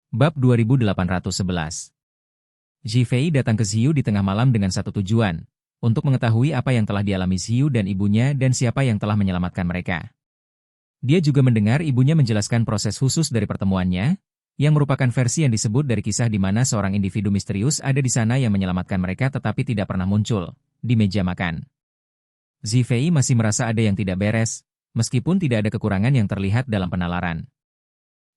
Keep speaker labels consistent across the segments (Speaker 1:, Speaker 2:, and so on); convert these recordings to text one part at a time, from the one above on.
Speaker 1: Bab 2811. Zhifei datang ke Xiu di tengah malam dengan satu tujuan, untuk mengetahui apa yang telah dialami Xiu dan ibunya dan siapa yang telah menyelamatkan mereka. Dia juga mendengar ibunya menjelaskan proses khusus dari pertemuannya, yang merupakan versi yang disebut dari kisah di mana seorang individu misterius ada di sana yang menyelamatkan mereka tetapi tidak pernah muncul di meja makan. Zhifei masih merasa ada yang tidak beres, meskipun tidak ada kekurangan yang terlihat dalam penalaran.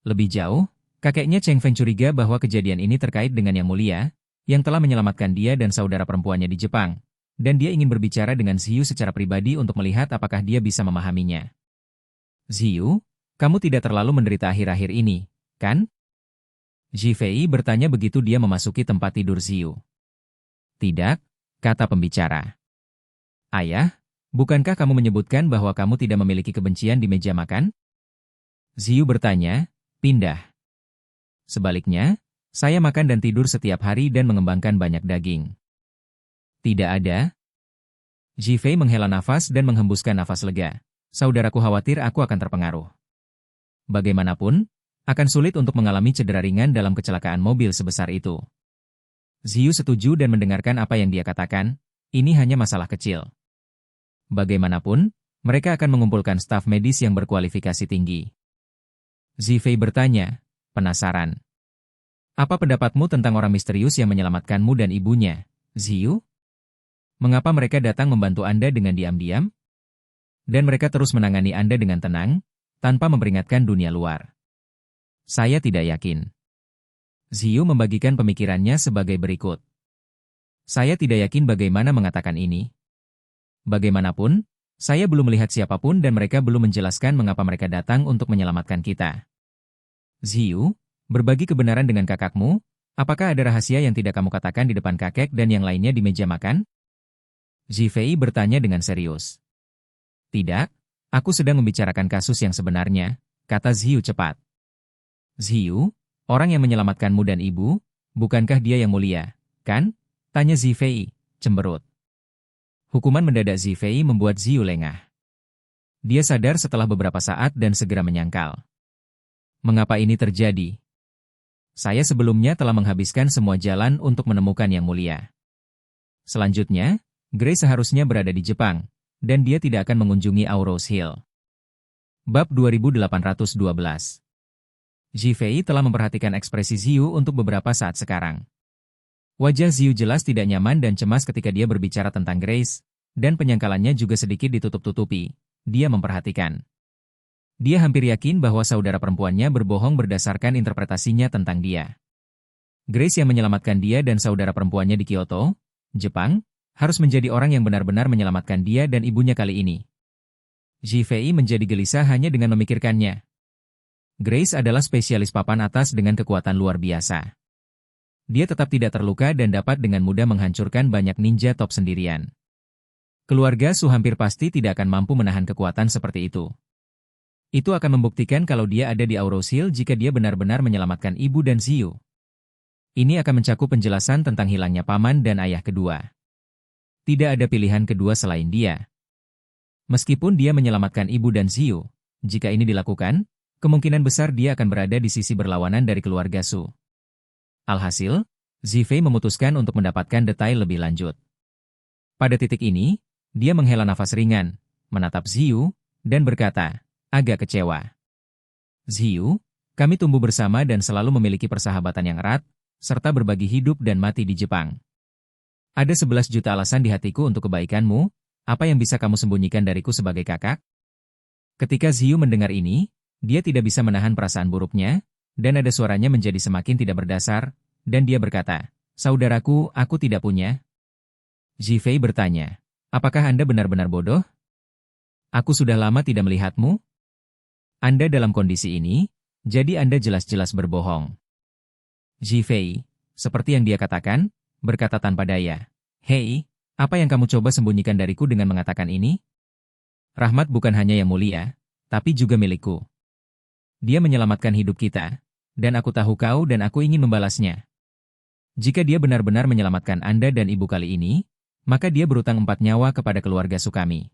Speaker 1: Lebih jauh, kakeknya Cheng Feng curiga bahwa kejadian ini terkait dengan Yang Mulia, yang telah menyelamatkan dia dan saudara perempuannya di Jepang, dan dia ingin berbicara dengan Xiu secara pribadi untuk melihat apakah dia bisa memahaminya. Xiu, kamu tidak terlalu menderita akhir-akhir ini, kan? Zhifei bertanya begitu dia memasuki tempat tidur Xiu. Tidak, kata pembicara. Ayah, bukankah kamu menyebutkan bahwa kamu tidak memiliki kebencian di meja makan? Xiu bertanya, pindah. Sebaliknya, saya makan dan tidur setiap hari dan mengembangkan banyak daging. Tidak ada. Zhifei menghela nafas dan menghembuskan nafas lega. Saudaraku khawatir aku akan terpengaruh. Bagaimanapun, akan sulit untuk mengalami cedera ringan dalam kecelakaan mobil sebesar itu. Xiu setuju dan mendengarkan apa yang dia katakan, ini hanya masalah kecil. Bagaimanapun, mereka akan mengumpulkan staf medis yang berkualifikasi tinggi. Zhifei bertanya, penasaran. Apa pendapatmu tentang orang misterius yang menyelamatkanmu dan ibunya, Xiu? Mengapa mereka datang membantu Anda dengan diam-diam? Dan mereka terus menangani Anda dengan tenang, tanpa memperingatkan dunia luar. Saya tidak yakin. Xiu membagikan pemikirannya sebagai berikut. Saya tidak yakin bagaimana mengatakan ini. Bagaimanapun, saya belum melihat siapapun dan mereka belum menjelaskan mengapa mereka datang untuk menyelamatkan kita. Xiu, berbagi kebenaran dengan kakakmu, apakah ada rahasia yang tidak kamu katakan di depan kakek dan yang lainnya di meja makan? Zhifei bertanya dengan serius. Tidak, aku sedang membicarakan kasus yang sebenarnya, kata Xiu cepat. Xiu, orang yang menyelamatkanmu dan ibu, bukankah dia yang mulia, kan? Tanya Zhifei, cemberut. Hukuman mendadak Zhifei membuat Xiu lengah. Dia sadar setelah beberapa saat dan segera menyangkal. Mengapa ini terjadi? Saya sebelumnya telah menghabiskan semua jalan untuk menemukan Yang Mulia. Selanjutnya, Grace seharusnya berada di Jepang, dan dia tidak akan mengunjungi Aurose Hill. Bab 2812. Zhifei telah memperhatikan ekspresi Xiu untuk beberapa saat sekarang. Wajah Xiu jelas tidak nyaman dan cemas ketika dia berbicara tentang Grace, dan penyangkalannya juga sedikit ditutup-tutupi. Dia memperhatikan. Dia hampir yakin bahwa saudara perempuannya berbohong berdasarkan interpretasinya tentang dia. Grace yang menyelamatkan dia dan saudara perempuannya di Kyoto, Jepang, harus menjadi orang yang benar-benar menyelamatkan dia dan ibunya kali ini. Zhifei menjadi gelisah hanya dengan memikirkannya. Grace adalah spesialis papan atas dengan kekuatan luar biasa. Dia tetap tidak terluka dan dapat dengan mudah menghancurkan banyak ninja top sendirian. Keluarga Su hampir pasti tidak akan mampu menahan kekuatan seperti itu. Itu akan membuktikan kalau dia ada di Aurose Hill jika dia benar-benar menyelamatkan ibu dan Xiu. Ini akan mencakup penjelasan tentang hilangnya paman dan ayah kedua. Tidak ada pilihan kedua selain dia. Meskipun dia menyelamatkan ibu dan Xiu, jika ini dilakukan, kemungkinan besar dia akan berada di sisi berlawanan dari keluarga Su. Alhasil, Zhifei memutuskan untuk mendapatkan detail lebih lanjut. Pada titik ini, dia menghela nafas ringan, menatap Xiu, dan berkata, agak kecewa. Xiu, kami tumbuh bersama dan selalu memiliki persahabatan yang erat, serta berbagi hidup dan mati di Jepang. Ada 11 juta alasan di hatiku untuk kebaikanmu, apa yang bisa kamu sembunyikan dariku sebagai kakak? Ketika Xiu mendengar ini, dia tidak bisa menahan perasaan buruknya, dan ada suaranya menjadi semakin tidak berdasar, dan dia berkata, saudaraku, aku tidak punya. Zhifei bertanya, apakah Anda benar-benar bodoh? Aku sudah lama tidak melihatmu. Anda dalam kondisi ini, jadi Anda jelas-jelas berbohong. Zhifei, seperti yang dia katakan, berkata tanpa daya. Hei, apa yang kamu coba sembunyikan dariku dengan mengatakan ini? Rahmat bukan hanya Yang Mulia, tapi juga milikku. Dia menyelamatkan hidup kita, dan aku tahu kau dan aku ingin membalasnya. Jika dia benar-benar menyelamatkan Anda dan ibu kali ini, maka dia berutang 4 nyawa kepada keluarga Sukami.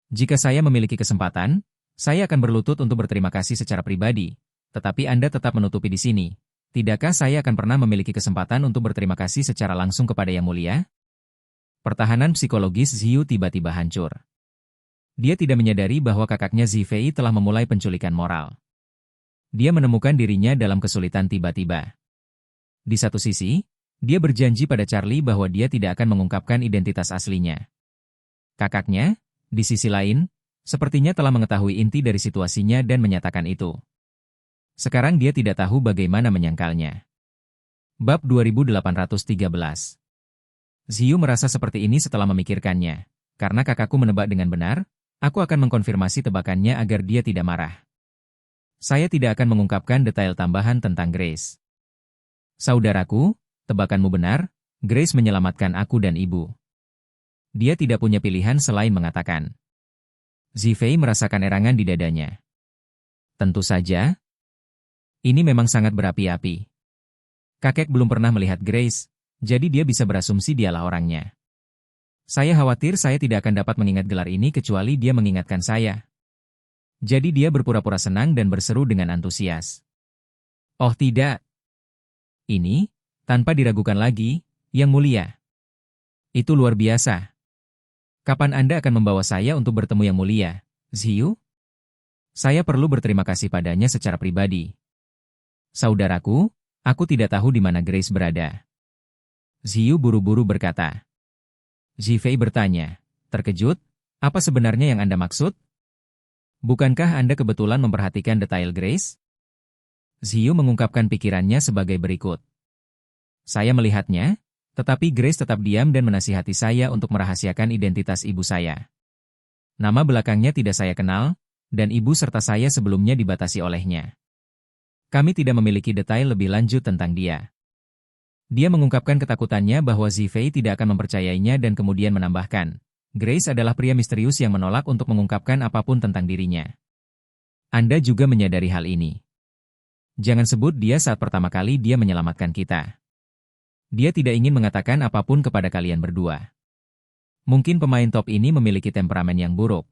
Speaker 1: Jika saya memiliki kesempatan, saya akan berlutut untuk berterima kasih secara pribadi, tetapi Anda tetap menutupi di sini, Tidakkah saya akan pernah memiliki kesempatan untuk berterima kasih secara langsung kepada Yang Mulia? Pertahanan psikologis Ziyu tiba-tiba hancur. Dia tidak menyadari bahwa kakaknya Zifei telah memulai penculikan moral. Dia menemukan dirinya dalam kesulitan tiba-tiba. Di satu sisi, dia berjanji pada Charlie bahwa dia tidak akan mengungkapkan identitas aslinya. Kakaknya, di sisi lain, sepertinya telah mengetahui inti dari situasinya dan menyatakan itu. Sekarang dia tidak tahu bagaimana menyangkalnya. Bab 2813. Ziyu merasa seperti ini setelah memikirkannya. Karena kakakku menebak dengan benar, aku akan mengkonfirmasi tebakannya agar dia tidak marah. Saya tidak akan mengungkapkan detail tambahan tentang Grace. Saudaraku, tebakanmu benar, Grace menyelamatkan aku dan ibu. Dia tidak punya pilihan selain mengatakan. Zifei merasakan erangan di dadanya. Tentu saja. Ini memang sangat berapi-api. Kakek belum pernah melihat Grace, jadi dia bisa berasumsi dialah orangnya. Saya khawatir saya tidak akan dapat mengingat gelar ini kecuali dia mengingatkan saya. Jadi dia berpura-pura senang dan berseru dengan antusias. Oh tidak. Ini, tanpa diragukan lagi, Yang Mulia. Itu luar biasa. Kapan Anda akan membawa saya untuk bertemu Yang Mulia, Ziyu? Saya perlu berterima kasih padanya secara pribadi. Saudaraku, aku tidak tahu di mana Grace berada. Ziyu buru-buru berkata. Zifei bertanya, terkejut, apa sebenarnya yang Anda maksud? Bukankah Anda kebetulan memperhatikan detail Grace? Ziyu mengungkapkan pikirannya sebagai berikut. Saya melihatnya, tetapi Grace tetap diam dan menasihati saya untuk merahasiakan identitas ibu saya. Nama belakangnya tidak saya kenal, dan ibu serta saya sebelumnya dibatasi olehnya. Kami tidak memiliki detail lebih lanjut tentang dia. Dia mengungkapkan ketakutannya bahwa Zifei tidak akan mempercayainya dan kemudian menambahkan, Grace adalah pria misterius yang menolak untuk mengungkapkan apapun tentang dirinya. Anda juga menyadari hal ini. Jangan sebut dia saat pertama kali dia menyelamatkan kita. Dia tidak ingin mengatakan apapun kepada kalian berdua. Mungkin pemain top ini memiliki temperamen yang buruk.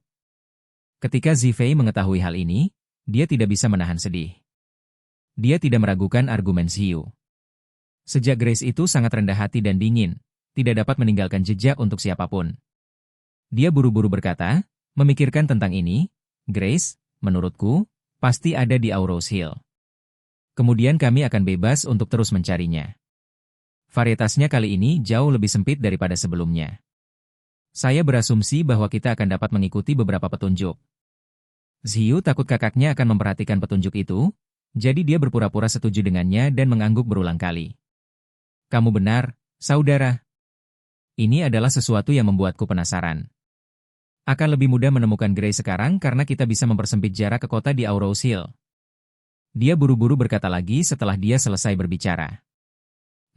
Speaker 1: Ketika Zifei mengetahui hal ini, dia tidak bisa menahan sedih. Dia tidak meragukan argumen Ziyu. Sejak Grace itu sangat rendah hati dan dingin, tidak dapat meninggalkan jejak untuk siapapun. Dia buru-buru berkata, memikirkan tentang ini, Grace, menurutku, pasti ada di Aurous Hill. Kemudian kami akan bebas untuk terus mencarinya. Varietasnya kali ini jauh lebih sempit daripada sebelumnya. Saya berasumsi bahwa kita akan dapat mengikuti beberapa petunjuk. Ziyu takut kakaknya akan memperhatikan petunjuk itu, jadi dia berpura-pura setuju dengannya dan mengangguk berulang kali. Kamu benar, saudara. Ini adalah sesuatu yang membuatku penasaran. Akan lebih mudah menemukan Grace sekarang karena kita bisa mempersempit jarak ke kota di Aurous Hill. Dia buru-buru berkata lagi setelah dia selesai berbicara.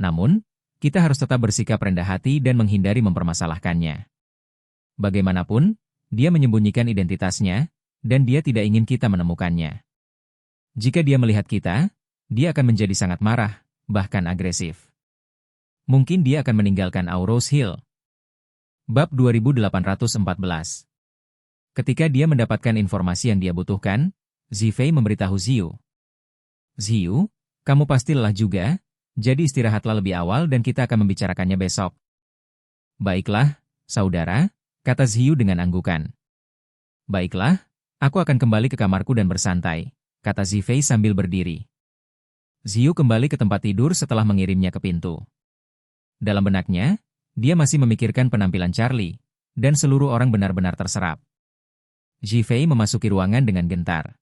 Speaker 1: Namun, kita harus tetap bersikap rendah hati dan menghindari mempermasalahkannya. Bagaimanapun, dia menyembunyikan identitasnya, dan dia tidak ingin kita menemukannya. Jika dia melihat kita, dia akan menjadi sangat marah, bahkan agresif. Mungkin dia akan meninggalkan Aurous Hill. Bab 2814. Ketika dia mendapatkan informasi yang dia butuhkan, Zifei memberitahu Ziyu. Ziyu, kamu pasti lelah juga, jadi istirahatlah lebih awal dan kita akan membicarakannya besok. Baiklah, saudara, kata Ziyu dengan anggukan. Baiklah, aku akan kembali ke kamarku dan bersantai, kata Zifei sambil berdiri. Ziyu kembali ke tempat tidur setelah mengirimnya ke pintu. Dalam benaknya, dia masih memikirkan penampilan Charlie, dan seluruh orang benar-benar terserap. Zifei memasuki ruangan dengan gentar.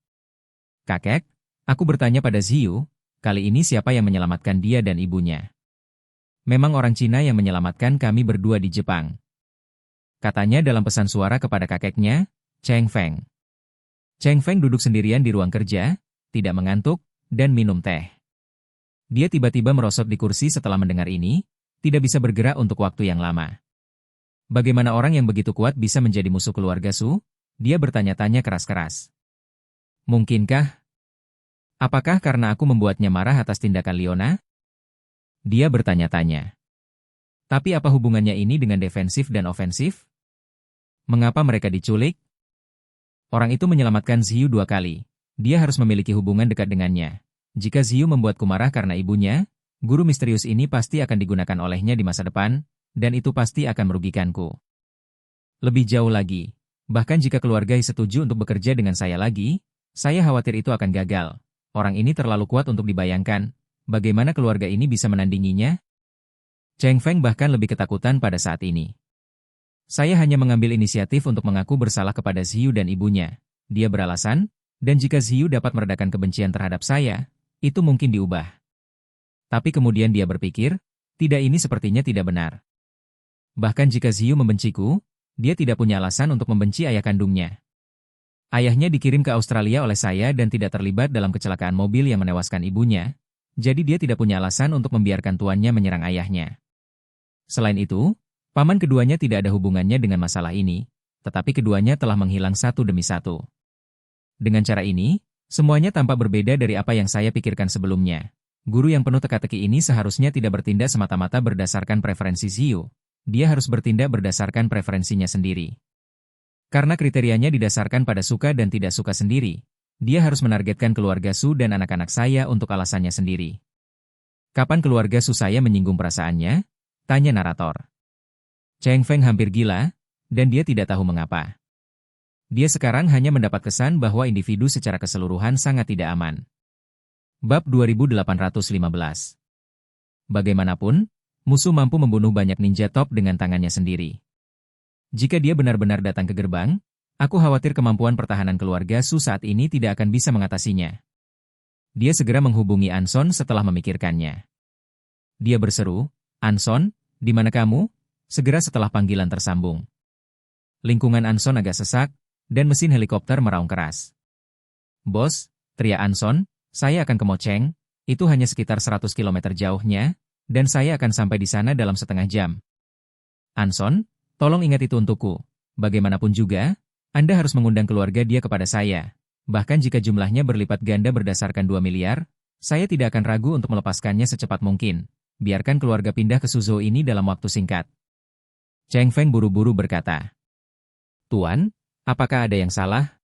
Speaker 1: Kakek, aku bertanya pada Ziyu, kali ini siapa yang menyelamatkan dia dan ibunya? Memang orang Cina yang menyelamatkan kami berdua di Jepang. Katanya dalam pesan suara kepada kakeknya, Cheng Feng. Cheng Feng duduk sendirian di ruang kerja, tidak mengantuk, dan minum teh. Dia tiba-tiba merosot di kursi setelah mendengar ini, tidak bisa bergerak untuk waktu yang lama. Bagaimana orang yang begitu kuat bisa menjadi musuh keluarga Su? Dia bertanya-tanya keras-keras. Mungkinkah? Apakah karena aku membuatnya marah atas tindakan Leona? Dia bertanya-tanya. Tapi apa hubungannya ini dengan defensif dan ofensif? Mengapa mereka diculik? Orang itu menyelamatkan Ziyu 2 kali. Dia harus memiliki hubungan dekat dengannya. Jika Ziyu membuatku marah karena ibunya, guru misterius ini pasti akan digunakan olehnya di masa depan, dan itu pasti akan merugikanku. Lebih jauh lagi, bahkan jika keluarga He setuju untuk bekerja dengan saya lagi, saya khawatir itu akan gagal. Orang ini terlalu kuat untuk dibayangkan. Bagaimana keluarga ini bisa menandinginya? Cheng Feng bahkan lebih ketakutan pada saat ini. Saya hanya mengambil inisiatif untuk mengaku bersalah kepada Ziyu dan ibunya. Dia beralasan, dan jika Ziyu dapat meredakan kebencian terhadap saya, itu mungkin diubah. Tapi kemudian dia berpikir, tidak, ini sepertinya tidak benar. Bahkan jika Ziyu membenciku, dia tidak punya alasan untuk membenci ayah kandungnya. Ayahnya dikirim ke Australia oleh saya dan tidak terlibat dalam kecelakaan mobil yang menewaskan ibunya, jadi dia tidak punya alasan untuk membiarkan tuannya menyerang ayahnya. Selain itu, paman keduanya tidak ada hubungannya dengan masalah ini, tetapi keduanya telah menghilang satu demi satu. Dengan cara ini, semuanya tampak berbeda dari apa yang saya pikirkan sebelumnya. Guru yang penuh teka-teki ini seharusnya tidak bertindak semata-mata berdasarkan preferensi Ziyu. Dia harus bertindak berdasarkan preferensinya sendiri. Karena kriterianya didasarkan pada suka dan tidak suka sendiri, dia harus menargetkan keluarga Su dan anak-anak saya untuk alasannya sendiri. Kapan keluarga Su saya menyinggung perasaannya? Tanya narator. Cheng Feng hampir gila, dan dia tidak tahu mengapa. Dia sekarang hanya mendapat kesan bahwa individu secara keseluruhan sangat tidak aman. Bab 2815. Bagaimanapun, musuh mampu membunuh banyak ninja top dengan tangannya sendiri. Jika dia benar-benar datang ke gerbang, aku khawatir kemampuan pertahanan keluarga Su saat ini tidak akan bisa mengatasinya. Dia segera menghubungi Anson setelah memikirkannya. Dia berseru, "Anson, di mana kamu?" Segera setelah panggilan tersambung. Lingkungan Anson agak sesak, dan mesin helikopter meraung keras. "Bos," teriak Anson, "saya akan ke Mocheng, itu hanya sekitar 100 km jauhnya, dan saya akan sampai di sana dalam setengah jam." "Anson, tolong ingat itu untukku. Bagaimanapun juga, Anda harus mengundang keluarga dia kepada saya. Bahkan jika jumlahnya berlipat ganda berdasarkan 2 miliar, saya tidak akan ragu untuk melepaskannya secepat mungkin. Biarkan keluarga pindah ke Suzhou ini dalam waktu singkat." Cheng Feng buru-buru berkata. "Tuan, apakah ada yang salah?"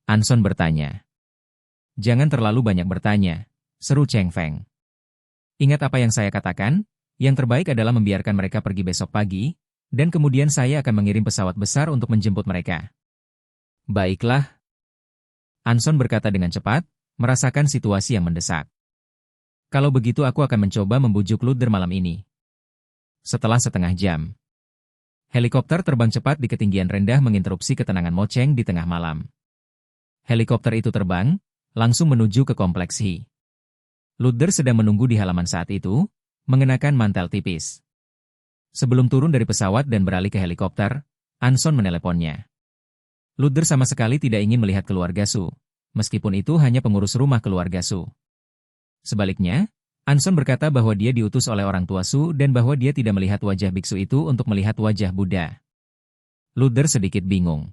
Speaker 1: Anson bertanya. "Jangan terlalu banyak bertanya," seru Cheng Feng. "Ingat apa yang saya katakan, yang terbaik adalah membiarkan mereka pergi besok pagi, dan kemudian saya akan mengirim pesawat besar untuk menjemput mereka." "Baiklah." Anson berkata dengan cepat, merasakan situasi yang mendesak. "Kalau begitu aku akan mencoba membujuk Luder malam ini." Setelah setengah jam, helikopter terbang cepat di ketinggian rendah menginterupsi ketenangan Mocheng di tengah malam. Helikopter itu terbang, langsung menuju ke kompleks He. Luder sedang menunggu di halaman saat itu, mengenakan mantel tipis. Sebelum turun dari pesawat dan beralih ke helikopter, Anson meneleponnya. Luder sama sekali tidak ingin melihat keluarga Su, meskipun itu hanya pengurus rumah keluarga Su. Sebaliknya, Anson berkata bahwa dia diutus oleh orang tua Su dan bahwa dia tidak melihat wajah biksu itu untuk melihat wajah Buddha. Luder sedikit bingung.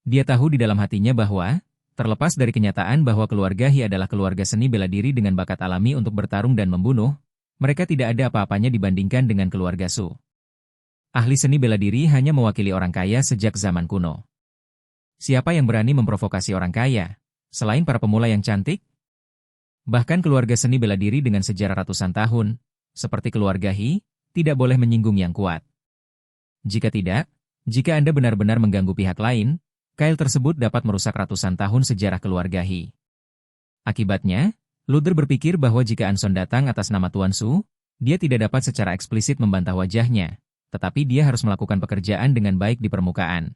Speaker 1: Dia tahu di dalam hatinya bahwa, terlepas dari kenyataan bahwa keluarga He adalah keluarga seni bela diri dengan bakat alami untuk bertarung dan membunuh, mereka tidak ada apa-apanya dibandingkan dengan keluarga Su. Ahli seni bela diri hanya mewakili orang kaya sejak zaman kuno. Siapa yang berani memprovokasi orang kaya, selain para pemula yang cantik? Bahkan keluarga seni bela diri dengan sejarah ratusan tahun, seperti keluarga He, tidak boleh menyinggung yang kuat. Jika tidak, jika Anda benar-benar mengganggu pihak lain, kail tersebut dapat merusak ratusan tahun sejarah keluarga He. Akibatnya, Luder berpikir bahwa jika Anson datang atas nama Tuan Su, dia tidak dapat secara eksplisit membantah wajahnya, tetapi dia harus melakukan pekerjaan dengan baik di permukaan.